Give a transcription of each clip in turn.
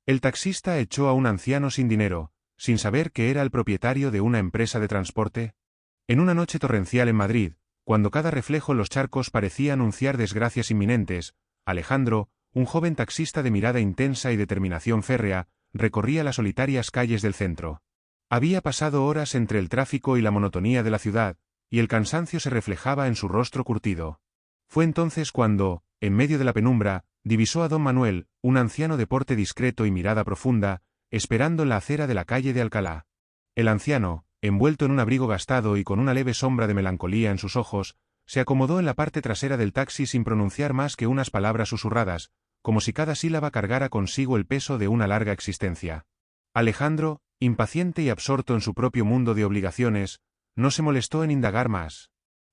El taxista echó a un anciano sin dinero, sin saber que era el propietario de una empresa de transporte. En una noche torrencial en Madrid, cuando cada reflejo en los charcos parecía anunciar desgracias inminentes, Alejandro, un joven taxista de mirada intensa y determinación férrea, recorría las solitarias calles del centro. Había pasado horas entre el tráfico y la monotonía de la ciudad, y el cansancio se reflejaba en su rostro curtido. Fue entonces cuando, en medio de la penumbra, divisó a don Manuel, un anciano de porte discreto y mirada profunda, esperando en la acera de la calle de Alcalá. El anciano, envuelto en un abrigo gastado y con una leve sombra de melancolía en sus ojos, se acomodó en la parte trasera del taxi sin pronunciar más que unas palabras susurradas, como si cada sílaba cargara consigo el peso de una larga existencia. Alejandro, impaciente y absorto en su propio mundo de obligaciones, no se molestó en indagar más.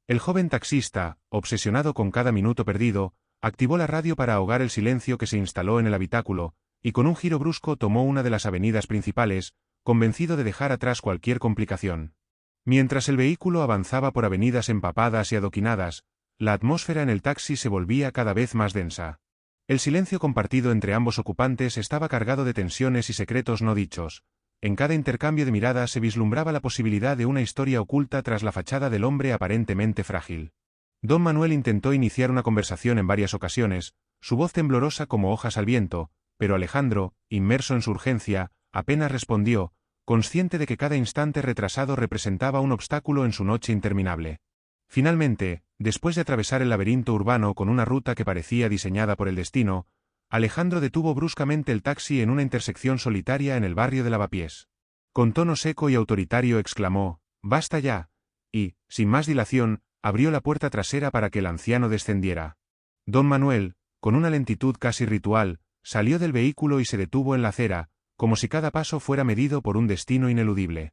El joven taxista, obsesionado con cada minuto perdido, activó la radio para ahogar el silencio que se instaló en el habitáculo, y con un giro brusco tomó una de las avenidas principales, convencido de dejar atrás cualquier complicación. Mientras el vehículo avanzaba por avenidas empapadas y adoquinadas, la atmósfera en el taxi se volvía cada vez más densa. El silencio compartido entre ambos ocupantes estaba cargado de tensiones y secretos no dichos. En cada intercambio de miradas se vislumbraba la posibilidad de una historia oculta tras la fachada del hombre aparentemente frágil. Don Manuel intentó iniciar una conversación en varias ocasiones, su voz temblorosa como hojas al viento, pero Alejandro, inmerso en su urgencia, apenas respondió, consciente de que cada instante retrasado representaba un obstáculo en su noche interminable. Finalmente, después de atravesar el laberinto urbano con una ruta que parecía diseñada por el destino, Alejandro detuvo bruscamente el taxi en una intersección solitaria en el barrio de Lavapiés. Con tono seco y autoritario exclamó, «¡Basta ya!», y, sin más dilación, abrió la puerta trasera para que el anciano descendiera. Don Manuel, con una lentitud casi ritual, salió del vehículo y se detuvo en la acera, como si cada paso fuera medido por un destino ineludible.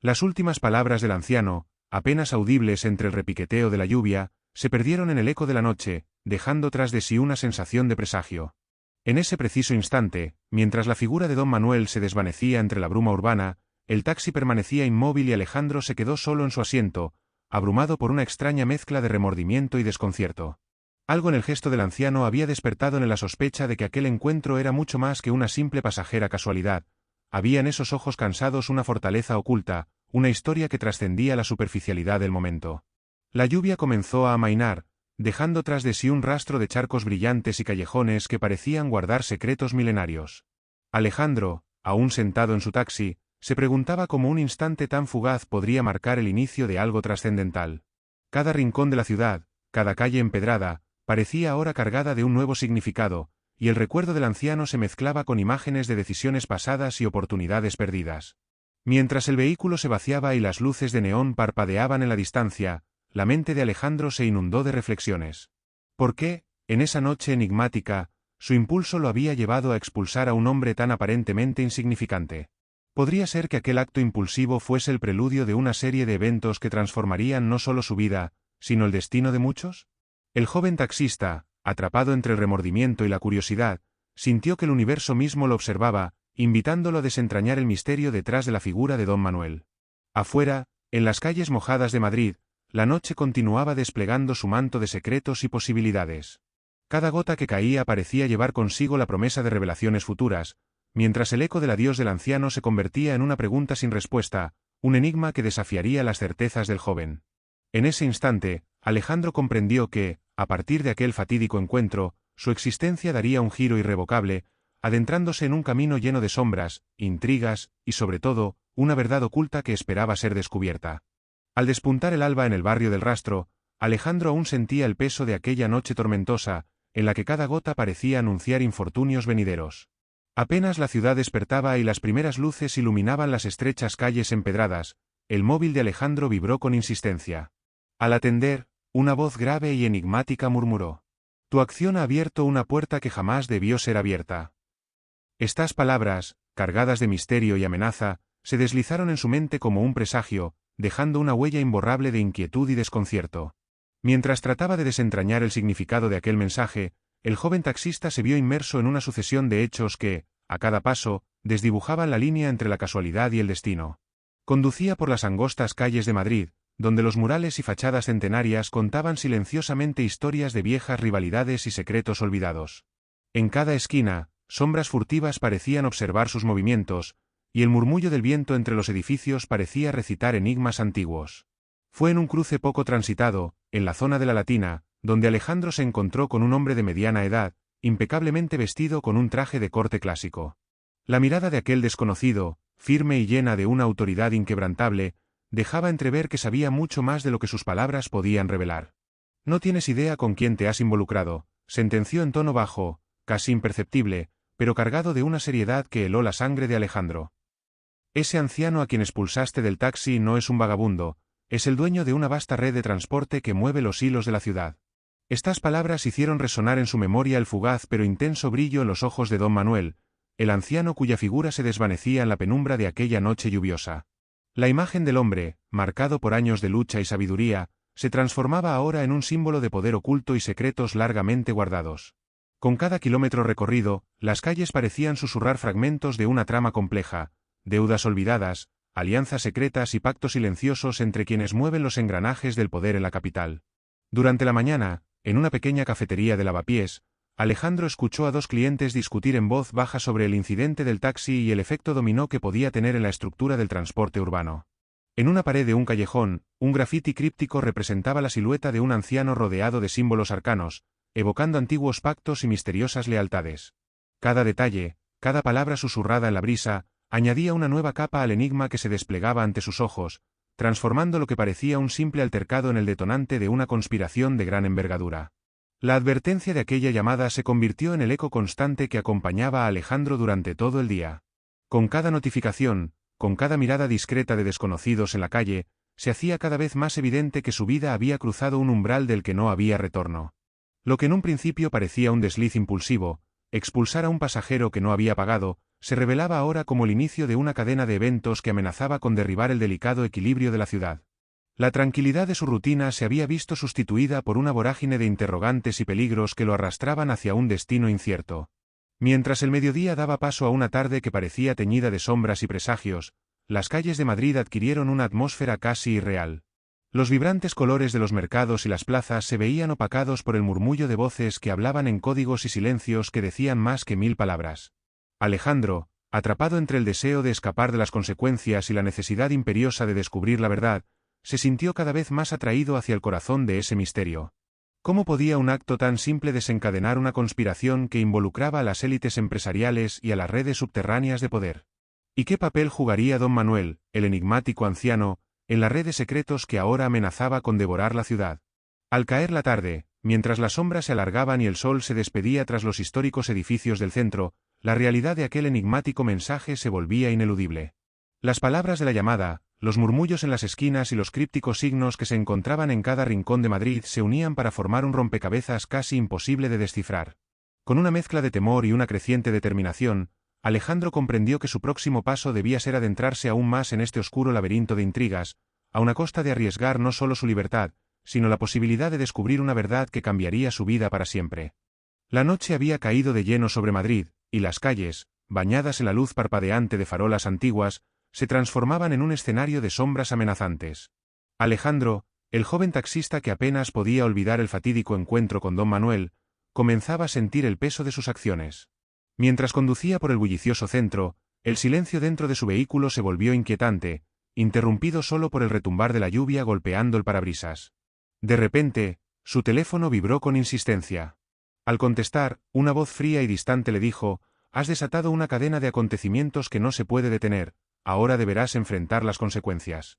Las últimas palabras del anciano, apenas audibles entre el repiqueteo de la lluvia, se perdieron en el eco de la noche, dejando tras de sí una sensación de presagio. En ese preciso instante, mientras la figura de don Manuel se desvanecía entre la bruma urbana, el taxi permanecía inmóvil y Alejandro se quedó solo en su asiento, abrumado por una extraña mezcla de remordimiento y desconcierto. Algo en el gesto del anciano había despertado en él la sospecha de que aquel encuentro era mucho más que una simple pasajera casualidad. Había en esos ojos cansados una fortaleza oculta, una historia que trascendía la superficialidad del momento. La lluvia comenzó a amainar, dejando tras de sí un rastro de charcos brillantes y callejones que parecían guardar secretos milenarios. Alejandro, aún sentado en su taxi, se preguntaba cómo un instante tan fugaz podría marcar el inicio de algo trascendental. Cada rincón de la ciudad, cada calle empedrada, parecía ahora cargada de un nuevo significado, y el recuerdo del anciano se mezclaba con imágenes de decisiones pasadas y oportunidades perdidas. Mientras el vehículo se vaciaba y las luces de neón parpadeaban en la distancia, la mente de Alejandro se inundó de reflexiones. ¿Por qué, en esa noche enigmática, su impulso lo había llevado a expulsar a un hombre tan aparentemente insignificante? ¿Podría ser que aquel acto impulsivo fuese el preludio de una serie de eventos que transformarían no solo su vida, sino el destino de muchos? El joven taxista, atrapado entre el remordimiento y la curiosidad, sintió que el universo mismo lo observaba, invitándolo a desentrañar el misterio detrás de la figura de don Manuel. Afuera, en las calles mojadas de Madrid, la noche continuaba desplegando su manto de secretos y posibilidades. Cada gota que caía parecía llevar consigo la promesa de revelaciones futuras, mientras el eco del adiós del anciano se convertía en una pregunta sin respuesta, un enigma que desafiaría las certezas del joven. En ese instante, Alejandro comprendió que, a partir de aquel fatídico encuentro, su existencia daría un giro irrevocable, adentrándose en un camino lleno de sombras, intrigas, y sobre todo, una verdad oculta que esperaba ser descubierta. Al despuntar el alba en el barrio del Rastro, Alejandro aún sentía el peso de aquella noche tormentosa, en la que cada gota parecía anunciar infortunios venideros. Apenas la ciudad despertaba y las primeras luces iluminaban las estrechas calles empedradas, el móvil de Alejandro vibró con insistencia. Al atender, una voz grave y enigmática murmuró: «Tu acción ha abierto una puerta que jamás debió ser abierta». Estas palabras, cargadas de misterio y amenaza, se deslizaron en su mente como un presagio, dejando una huella imborrable de inquietud y desconcierto. Mientras trataba de desentrañar el significado de aquel mensaje, el joven taxista se vio inmerso en una sucesión de hechos que, a cada paso, desdibujaban la línea entre la casualidad y el destino. Conducía por las angostas calles de Madrid, donde los murales y fachadas centenarias contaban silenciosamente historias de viejas rivalidades y secretos olvidados. En cada esquina, sombras furtivas parecían observar sus movimientos, y el murmullo del viento entre los edificios parecía recitar enigmas antiguos. Fue en un cruce poco transitado, en la zona de la Latina, donde Alejandro se encontró con un hombre de mediana edad, impecablemente vestido con un traje de corte clásico. La mirada de aquel desconocido, firme y llena de una autoridad inquebrantable, dejaba entrever que sabía mucho más de lo que sus palabras podían revelar. «No tienes idea con quién te has involucrado», sentenció en tono bajo, casi imperceptible, pero cargado de una seriedad que heló la sangre de Alejandro. «Ese anciano a quien expulsaste del taxi no es un vagabundo, es el dueño de una vasta red de transporte que mueve los hilos de la ciudad». Estas palabras hicieron resonar en su memoria el fugaz pero intenso brillo en los ojos de don Manuel, el anciano cuya figura se desvanecía en la penumbra de aquella noche lluviosa. La imagen del hombre, marcado por años de lucha y sabiduría, se transformaba ahora en un símbolo de poder oculto y secretos largamente guardados. Con cada kilómetro recorrido, las calles parecían susurrar fragmentos de una trama compleja, deudas olvidadas, alianzas secretas y pactos silenciosos entre quienes mueven los engranajes del poder en la capital. Durante la mañana, en una pequeña cafetería de Lavapiés, Alejandro escuchó a dos clientes discutir en voz baja sobre el incidente del taxi y el efecto dominó que podía tener en la estructura del transporte urbano. En una pared de un callejón, un grafiti críptico representaba la silueta de un anciano rodeado de símbolos arcanos, evocando antiguos pactos y misteriosas lealtades. Cada detalle, cada palabra susurrada en la brisa, añadía una nueva capa al enigma que se desplegaba ante sus ojos, transformando lo que parecía un simple altercado en el detonante de una conspiración de gran envergadura. La advertencia de aquella llamada se convirtió en el eco constante que acompañaba a Alejandro durante todo el día. Con cada notificación, con cada mirada discreta de desconocidos en la calle, se hacía cada vez más evidente que su vida había cruzado un umbral del que no había retorno. Lo que en un principio parecía un desliz impulsivo, expulsar a un pasajero que no había pagado, se revelaba ahora como el inicio de una cadena de eventos que amenazaba con derribar el delicado equilibrio de la ciudad. La tranquilidad de su rutina se había visto sustituida por una vorágine de interrogantes y peligros que lo arrastraban hacia un destino incierto. Mientras el mediodía daba paso a una tarde que parecía teñida de sombras y presagios, las calles de Madrid adquirieron una atmósfera casi irreal. Los vibrantes colores de los mercados y las plazas se veían opacados por el murmullo de voces que hablaban en códigos y silencios que decían más que 1000 palabras. Alejandro, atrapado entre el deseo de escapar de las consecuencias y la necesidad imperiosa de descubrir la verdad, se sintió cada vez más atraído hacia el corazón de ese misterio. ¿Cómo podía un acto tan simple desencadenar una conspiración que involucraba a las élites empresariales y a las redes subterráneas de poder? ¿Y qué papel jugaría don Manuel, el enigmático anciano, en la red de secretos que ahora amenazaba con devorar la ciudad? Al caer la tarde, mientras las sombras se alargaban y el sol se despedía tras los históricos edificios del centro, la realidad de aquel enigmático mensaje se volvía ineludible. Las palabras de la llamada, los murmullos en las esquinas y los crípticos signos que se encontraban en cada rincón de Madrid se unían para formar un rompecabezas casi imposible de descifrar. Con una mezcla de temor y una creciente determinación, Alejandro comprendió que su próximo paso debía ser adentrarse aún más en este oscuro laberinto de intrigas, aun a costa de arriesgar no solo su libertad, sino la posibilidad de descubrir una verdad que cambiaría su vida para siempre. La noche había caído de lleno sobre Madrid, y las calles, bañadas en la luz parpadeante de farolas antiguas, se transformaban en un escenario de sombras amenazantes. Alejandro, el joven taxista que apenas podía olvidar el fatídico encuentro con don Manuel, comenzaba a sentir el peso de sus acciones. Mientras conducía por el bullicioso centro, el silencio dentro de su vehículo se volvió inquietante, interrumpido solo por el retumbar de la lluvia golpeando el parabrisas. De repente, su teléfono vibró con insistencia. Al contestar, una voz fría y distante le dijo: «Has desatado una cadena de acontecimientos que no se puede detener, ahora deberás enfrentar las consecuencias».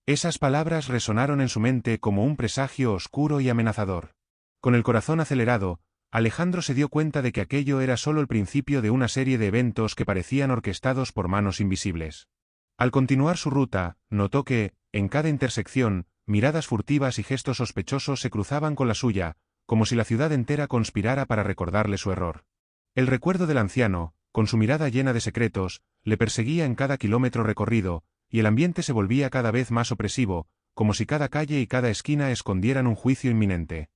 Esas palabras resonaron en su mente como un presagio oscuro y amenazador. Con el corazón acelerado, Alejandro se dio cuenta de que aquello era solo el principio de una serie de eventos que parecían orquestados por manos invisibles. Al continuar su ruta, notó que, en cada intersección, miradas furtivas y gestos sospechosos se cruzaban con la suya, como si la ciudad entera conspirara para recordarle su error. El recuerdo del anciano, con su mirada llena de secretos, le perseguía en cada kilómetro recorrido, y el ambiente se volvía cada vez más opresivo, como si cada calle y cada esquina escondieran un juicio inminente.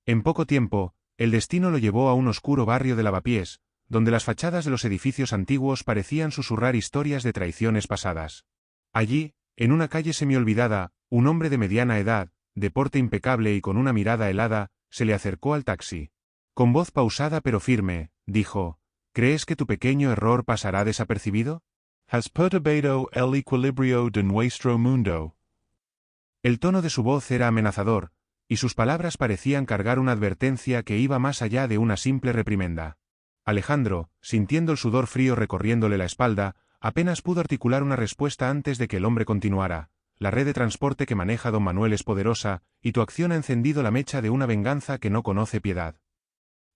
En poco tiempo, el destino lo llevó a un oscuro barrio de Lavapiés, donde las fachadas de los edificios antiguos parecían susurrar historias de traiciones pasadas. Allí, en una calle semiolvidada, un hombre de mediana edad, de porte impecable y con una mirada helada, se le acercó al taxi. Con voz pausada pero firme, dijo: ¿Crees que tu pequeño error pasará desapercibido? Has perturbado el equilibrio de nuestro mundo. El tono de su voz era amenazador, y sus palabras parecían cargar una advertencia que iba más allá de una simple reprimenda. Alejandro, sintiendo el sudor frío recorriéndole la espalda, apenas pudo articular una respuesta antes de que el hombre continuara. La red de transporte que maneja don Manuel es poderosa, y tu acción ha encendido la mecha de una venganza que no conoce piedad.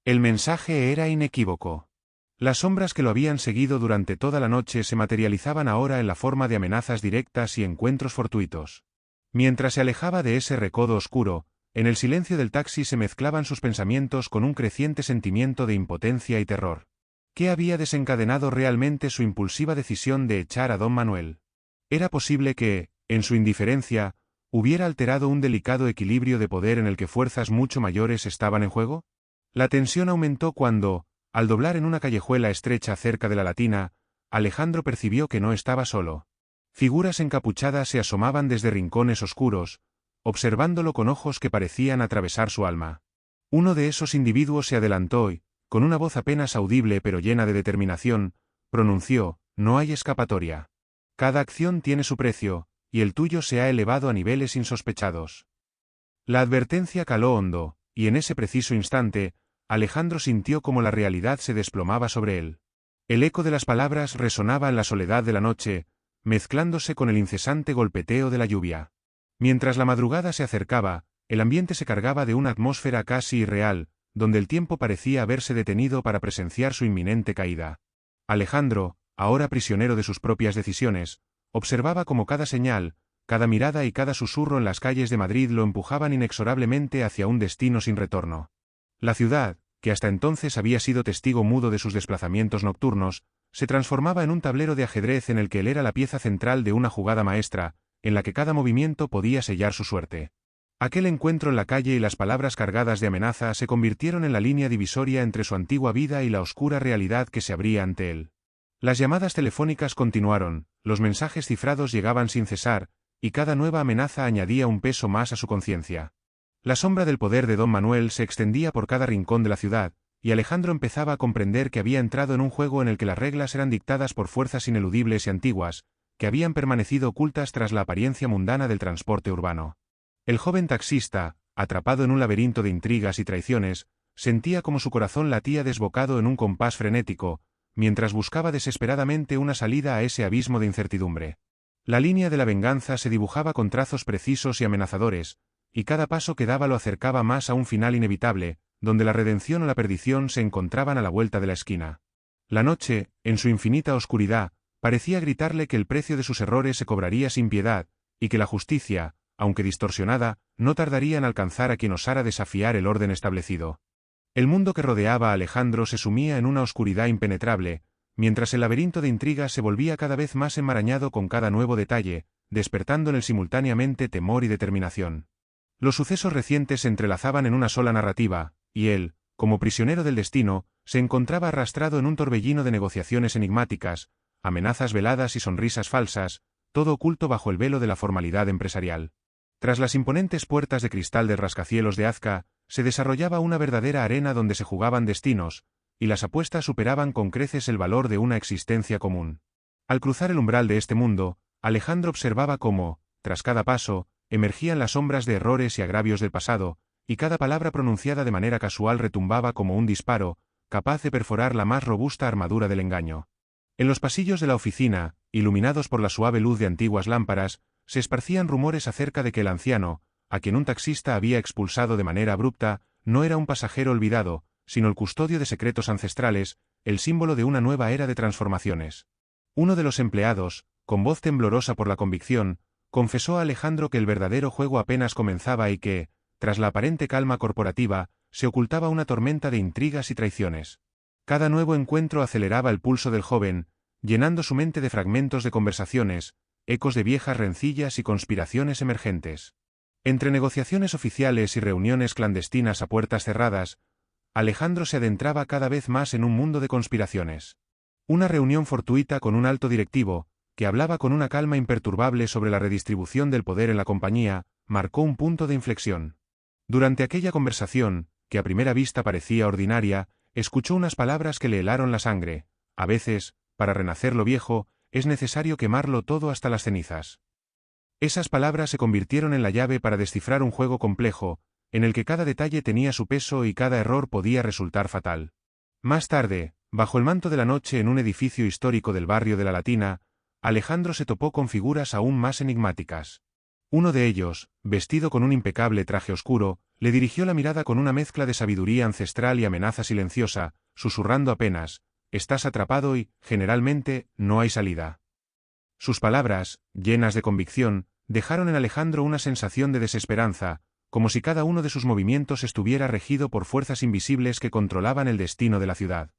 El mensaje era inequívoco. Las sombras que lo habían seguido durante toda la noche se materializaban ahora en la forma de amenazas directas y encuentros fortuitos. Mientras se alejaba de ese recodo oscuro, en el silencio del taxi se mezclaban sus pensamientos con un creciente sentimiento de impotencia y terror. ¿Qué había desencadenado realmente su impulsiva decisión de echar a don Manuel? ¿Era posible que, en su indiferencia, hubiera alterado un delicado equilibrio de poder en el que fuerzas mucho mayores estaban en juego? La tensión aumentó cuando, al doblar en una callejuela estrecha cerca de la Latina, Alejandro percibió que no estaba solo. Figuras encapuchadas se asomaban desde rincones oscuros, observándolo con ojos que parecían atravesar su alma. Uno de esos individuos se adelantó y, con una voz apenas audible pero llena de determinación, pronunció: «No hay escapatoria. Cada acción tiene su precio, y el tuyo se ha elevado a niveles insospechados». La advertencia caló hondo, y en ese preciso instante, Alejandro sintió como la realidad se desplomaba sobre él. El eco de las palabras resonaba en la soledad de la noche, mezclándose con el incesante golpeteo de la lluvia. Mientras la madrugada se acercaba, el ambiente se cargaba de una atmósfera casi irreal, donde el tiempo parecía haberse detenido para presenciar su inminente caída. Alejandro, ahora prisionero de sus propias decisiones, observaba cómo cada señal, cada mirada y cada susurro en las calles de Madrid lo empujaban inexorablemente hacia un destino sin retorno. La ciudad, que hasta entonces había sido testigo mudo de sus desplazamientos nocturnos, se transformaba en un tablero de ajedrez en el que él era la pieza central de una jugada maestra, en la que cada movimiento podía sellar su suerte. Aquel encuentro en la calle y las palabras cargadas de amenaza se convirtieron en la línea divisoria entre su antigua vida y la oscura realidad que se abría ante él. Las llamadas telefónicas continuaron, los mensajes cifrados llegaban sin cesar, y cada nueva amenaza añadía un peso más a su conciencia. La sombra del poder de don Manuel se extendía por cada rincón de la ciudad, y Alejandro empezaba a comprender que había entrado en un juego en el que las reglas eran dictadas por fuerzas ineludibles y antiguas, que habían permanecido ocultas tras la apariencia mundana del transporte urbano. El joven taxista, atrapado en un laberinto de intrigas y traiciones, sentía como su corazón latía desbocado en un compás frenético, mientras buscaba desesperadamente una salida a ese abismo de incertidumbre. La línea de la venganza se dibujaba con trazos precisos y amenazadores, y cada paso que daba lo acercaba más a un final inevitable, donde la redención o la perdición se encontraban a la vuelta de la esquina. La noche, en su infinita oscuridad, parecía gritarle que el precio de sus errores se cobraría sin piedad, y que la justicia, aunque distorsionada, no tardaría en alcanzar a quien osara desafiar el orden establecido. El mundo que rodeaba a Alejandro se sumía en una oscuridad impenetrable, mientras el laberinto de intrigas se volvía cada vez más enmarañado con cada nuevo detalle, despertando en él simultáneamente temor y determinación. Los sucesos recientes se entrelazaban en una sola narrativa, y él, como prisionero del destino, se encontraba arrastrado en un torbellino de negociaciones enigmáticas, amenazas veladas y sonrisas falsas, todo oculto bajo el velo de la formalidad empresarial. Tras las imponentes puertas de cristal del rascacielos de Azca, se desarrollaba una verdadera arena donde se jugaban destinos, y las apuestas superaban con creces el valor de una existencia común. Al cruzar el umbral de este mundo, Alejandro observaba cómo, tras cada paso, emergían las sombras de errores y agravios del pasado, y cada palabra pronunciada de manera casual retumbaba como un disparo, capaz de perforar la más robusta armadura del engaño. En los pasillos de la oficina, iluminados por la suave luz de antiguas lámparas, se esparcían rumores acerca de que el anciano, a quien un taxista había expulsado de manera abrupta, no era un pasajero olvidado, sino el custodio de secretos ancestrales, el símbolo de una nueva era de transformaciones. Uno de los empleados, con voz temblorosa por la convicción, confesó a Alejandro que el verdadero juego apenas comenzaba y que, tras la aparente calma corporativa, se ocultaba una tormenta de intrigas y traiciones. Cada nuevo encuentro aceleraba el pulso del joven, llenando su mente de fragmentos de conversaciones, ecos de viejas rencillas y conspiraciones emergentes. Entre negociaciones oficiales y reuniones clandestinas a puertas cerradas, Alejandro se adentraba cada vez más en un mundo de conspiraciones. Una reunión fortuita con un alto directivo, que hablaba con una calma imperturbable sobre la redistribución del poder en la compañía, marcó un punto de inflexión. Durante aquella conversación, que a primera vista parecía ordinaria, escuchó unas palabras que le helaron la sangre. A veces, para renacer lo viejo, es necesario quemarlo todo hasta las cenizas. Esas palabras se convirtieron en la llave para descifrar un juego complejo, en el que cada detalle tenía su peso y cada error podía resultar fatal. Más tarde, bajo el manto de la noche en un edificio histórico del barrio de la Latina, Alejandro se topó con figuras aún más enigmáticas. Uno de ellos, vestido con un impecable traje oscuro, le dirigió la mirada con una mezcla de sabiduría ancestral y amenaza silenciosa, susurrando apenas: «Estás atrapado y, generalmente, no hay salida». Sus palabras, llenas de convicción, dejaron en Alejandro una sensación de desesperanza, como si cada uno de sus movimientos estuviera regido por fuerzas invisibles que controlaban el destino de la ciudad.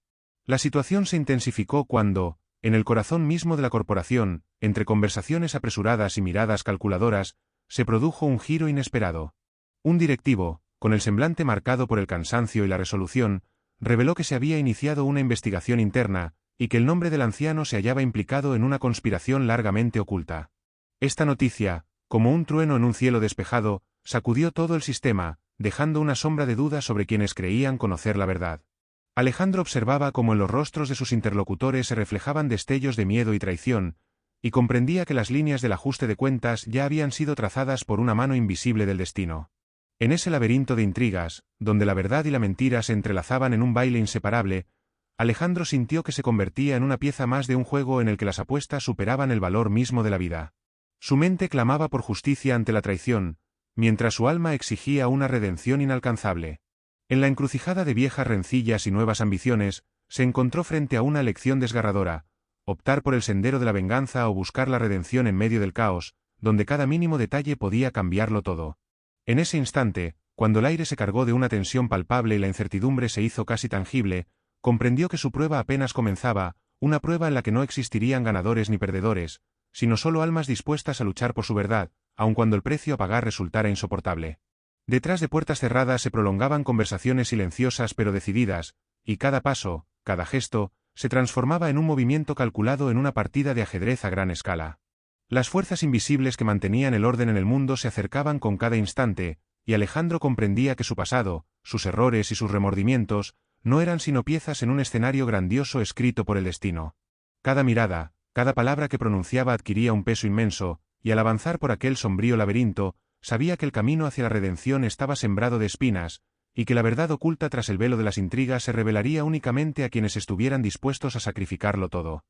La situación se intensificó cuando, en el corazón mismo de la corporación, entre conversaciones apresuradas y miradas calculadoras, se produjo un giro inesperado. Un directivo, con el semblante marcado por el cansancio y la resolución, reveló que se había iniciado una investigación interna, y que el nombre del anciano se hallaba implicado en una conspiración largamente oculta. Esta noticia, como un trueno en un cielo despejado, sacudió todo el sistema, dejando una sombra de duda sobre quienes creían conocer la verdad. Alejandro observaba cómo en los rostros de sus interlocutores se reflejaban destellos de miedo y traición, y comprendía que las líneas del ajuste de cuentas ya habían sido trazadas por una mano invisible del destino. En ese laberinto de intrigas, donde la verdad y la mentira se entrelazaban en un baile inseparable, Alejandro sintió que se convertía en una pieza más de un juego en el que las apuestas superaban el valor mismo de la vida. Su mente clamaba por justicia ante la traición, mientras su alma exigía una redención inalcanzable. En la encrucijada de viejas rencillas y nuevas ambiciones, se encontró frente a una elección desgarradora: optar por el sendero de la venganza o buscar la redención en medio del caos, donde cada mínimo detalle podía cambiarlo todo. En ese instante, cuando el aire se cargó de una tensión palpable y la incertidumbre se hizo casi tangible, comprendió que su prueba apenas comenzaba, una prueba en la que no existirían ganadores ni perdedores, sino solo almas dispuestas a luchar por su verdad, aun cuando el precio a pagar resultara insoportable. Detrás de puertas cerradas se prolongaban conversaciones silenciosas pero decididas, y cada paso, cada gesto, se transformaba en un movimiento calculado en una partida de ajedrez a gran escala. Las fuerzas invisibles que mantenían el orden en el mundo se acercaban con cada instante, y Alejandro comprendía que su pasado, sus errores y sus remordimientos, no eran sino piezas en un escenario grandioso escrito por el destino. Cada mirada, cada palabra que pronunciaba adquiría un peso inmenso, y al avanzar por aquel sombrío laberinto, sabía que el camino hacia la redención estaba sembrado de espinas, y que la verdad oculta tras el velo de las intrigas se revelaría únicamente a quienes estuvieran dispuestos a sacrificarlo todo.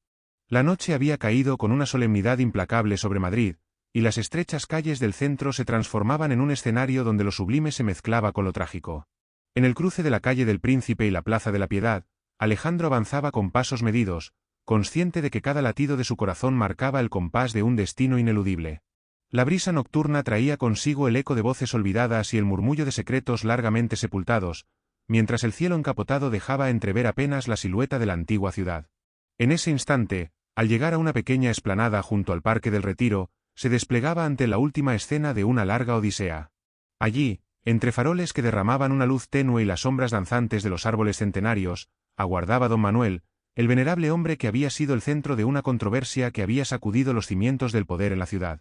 La noche había caído con una solemnidad implacable sobre Madrid, y las estrechas calles del centro se transformaban en un escenario donde lo sublime se mezclaba con lo trágico. En el cruce de la calle del Príncipe y la Plaza de la Piedad, Alejandro avanzaba con pasos medidos, consciente de que cada latido de su corazón marcaba el compás de un destino ineludible. La brisa nocturna traía consigo el eco de voces olvidadas y el murmullo de secretos largamente sepultados, mientras el cielo encapotado dejaba entrever apenas la silueta de la antigua ciudad. En ese instante, al llegar a una pequeña explanada junto al Parque del Retiro, se desplegaba ante la última escena de una larga odisea. Allí, entre faroles que derramaban una luz tenue y las sombras danzantes de los árboles centenarios, aguardaba don Manuel, el venerable hombre que había sido el centro de una controversia que había sacudido los cimientos del poder en la ciudad.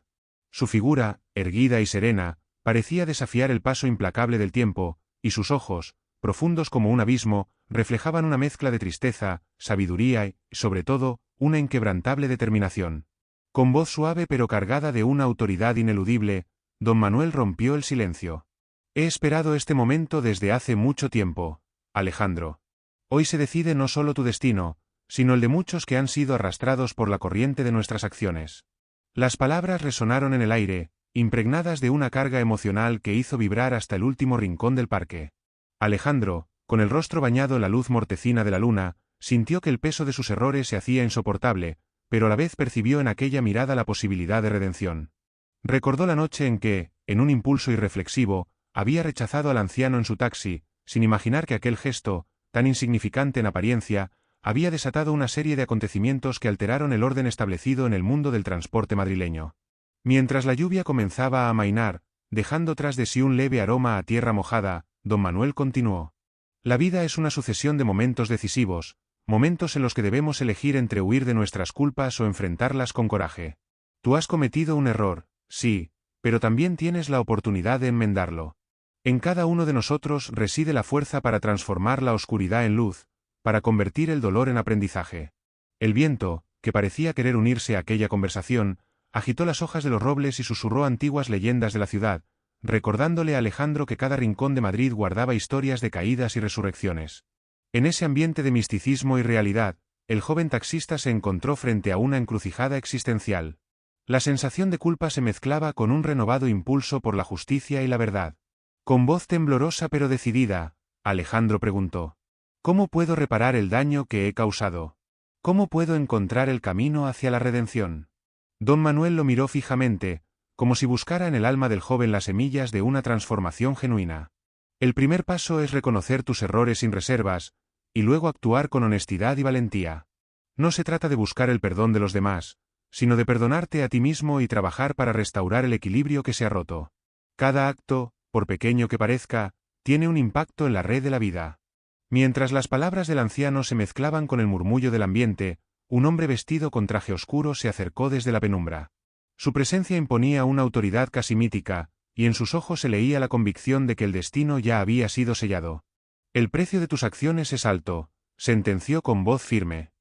Su figura, erguida y serena, parecía desafiar el paso implacable del tiempo, y sus ojos, profundos como un abismo, reflejaban una mezcla de tristeza, sabiduría y, sobre todo, una inquebrantable determinación. Con voz suave pero cargada de una autoridad ineludible, don Manuel rompió el silencio. «He esperado este momento desde hace mucho tiempo, Alejandro. Hoy se decide no solo tu destino, sino el de muchos que han sido arrastrados por la corriente de nuestras acciones». Las palabras resonaron en el aire, impregnadas de una carga emocional que hizo vibrar hasta el último rincón del parque. Alejandro, con el rostro bañado en la luz mortecina de la luna, sintió que el peso de sus errores se hacía insoportable, pero a la vez percibió en aquella mirada la posibilidad de redención. Recordó la noche en que, en un impulso irreflexivo, había rechazado al anciano en su taxi, sin imaginar que aquel gesto, tan insignificante en apariencia, había desatado una serie de acontecimientos que alteraron el orden establecido en el mundo del transporte madrileño. Mientras la lluvia comenzaba a amainar, dejando tras de sí un leve aroma a tierra mojada, don Manuel continuó: «La vida es una sucesión de momentos decisivos, momentos en los que debemos elegir entre huir de nuestras culpas o enfrentarlas con coraje. Tú has cometido un error, sí, pero también tienes la oportunidad de enmendarlo. En cada uno de nosotros reside la fuerza para transformar la oscuridad en luz, para convertir el dolor en aprendizaje. El viento, que parecía querer unirse a aquella conversación, agitó las hojas de los robles y susurró antiguas leyendas de la ciudad, recordándole a Alejandro que cada rincón de Madrid guardaba historias de caídas y resurrecciones. En ese ambiente de misticismo y realidad, el joven taxista se encontró frente a una encrucijada existencial. La sensación de culpa se mezclaba con un renovado impulso por la justicia y la verdad. Con voz temblorosa pero decidida, Alejandro preguntó: ¿cómo puedo reparar el daño que he causado? ¿Cómo puedo encontrar el camino hacia la redención? Don Manuel lo miró fijamente, como si buscara en el alma del joven las semillas de una transformación genuina. El primer paso es reconocer tus errores sin reservas, y luego actuar con honestidad y valentía. No se trata de buscar el perdón de los demás, sino de perdonarte a ti mismo y trabajar para restaurar el equilibrio que se ha roto. Cada acto, por pequeño que parezca, tiene un impacto en la red de la vida. Mientras las palabras del anciano se mezclaban con el murmullo del ambiente, un hombre vestido con traje oscuro se acercó desde la penumbra. Su presencia imponía una autoridad casi mítica, y en sus ojos se leía la convicción de que el destino ya había sido sellado. El precio de tus acciones es alto, sentenció con voz firme.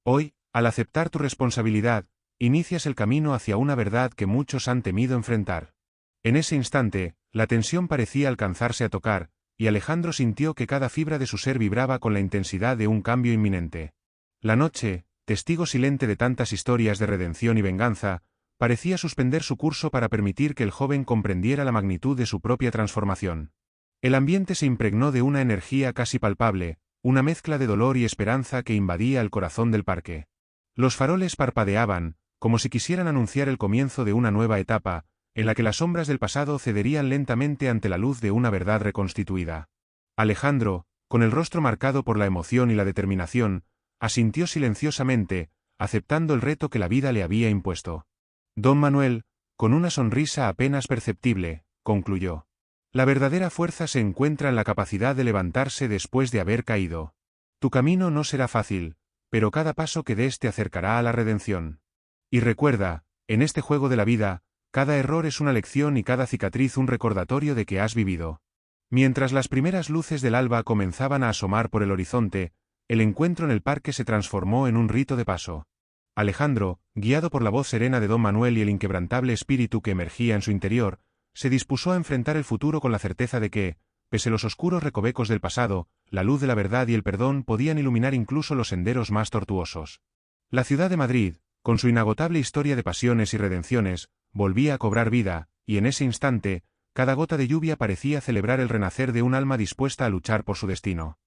Hoy, al aceptar tu responsabilidad, inicias el camino hacia una verdad que muchos han temido enfrentar. En ese instante, la tensión parecía alcanzarse a tocar, y Alejandro sintió que cada fibra de su ser vibraba con la intensidad de un cambio inminente. La noche, testigo silente de tantas historias de redención y venganza, parecía suspender su curso para permitir que el joven comprendiera la magnitud de su propia transformación. El ambiente se impregnó de una energía casi palpable, una mezcla de dolor y esperanza que invadía el corazón del parque. Los faroles parpadeaban, como si quisieran anunciar el comienzo de una nueva etapa, en la que las sombras del pasado cederían lentamente ante la luz de una verdad reconstituida. Alejandro, con el rostro marcado por la emoción y la determinación, asintió silenciosamente, aceptando el reto que la vida le había impuesto. Don Manuel, con una sonrisa apenas perceptible, concluyó: la verdadera fuerza se encuentra en la capacidad de levantarse después de haber caído. Tu camino no será fácil, pero cada paso que des te acercará a la redención. Y recuerda, en este juego de la vida, cada error es una lección y cada cicatriz un recordatorio de que has vivido. Mientras las primeras luces del alba comenzaban a asomar por el horizonte, el encuentro en el parque se transformó en un rito de paso. Alejandro, guiado por la voz serena de don Manuel y el inquebrantable espíritu que emergía en su interior, se dispuso a enfrentar el futuro con la certeza de que, pese a los oscuros recovecos del pasado, la luz de la verdad y el perdón podían iluminar incluso los senderos más tortuosos. La ciudad de Madrid, con su inagotable historia de pasiones y redenciones, volvía a cobrar vida, y en ese instante, cada gota de lluvia parecía celebrar el renacer de un alma dispuesta a luchar por su destino.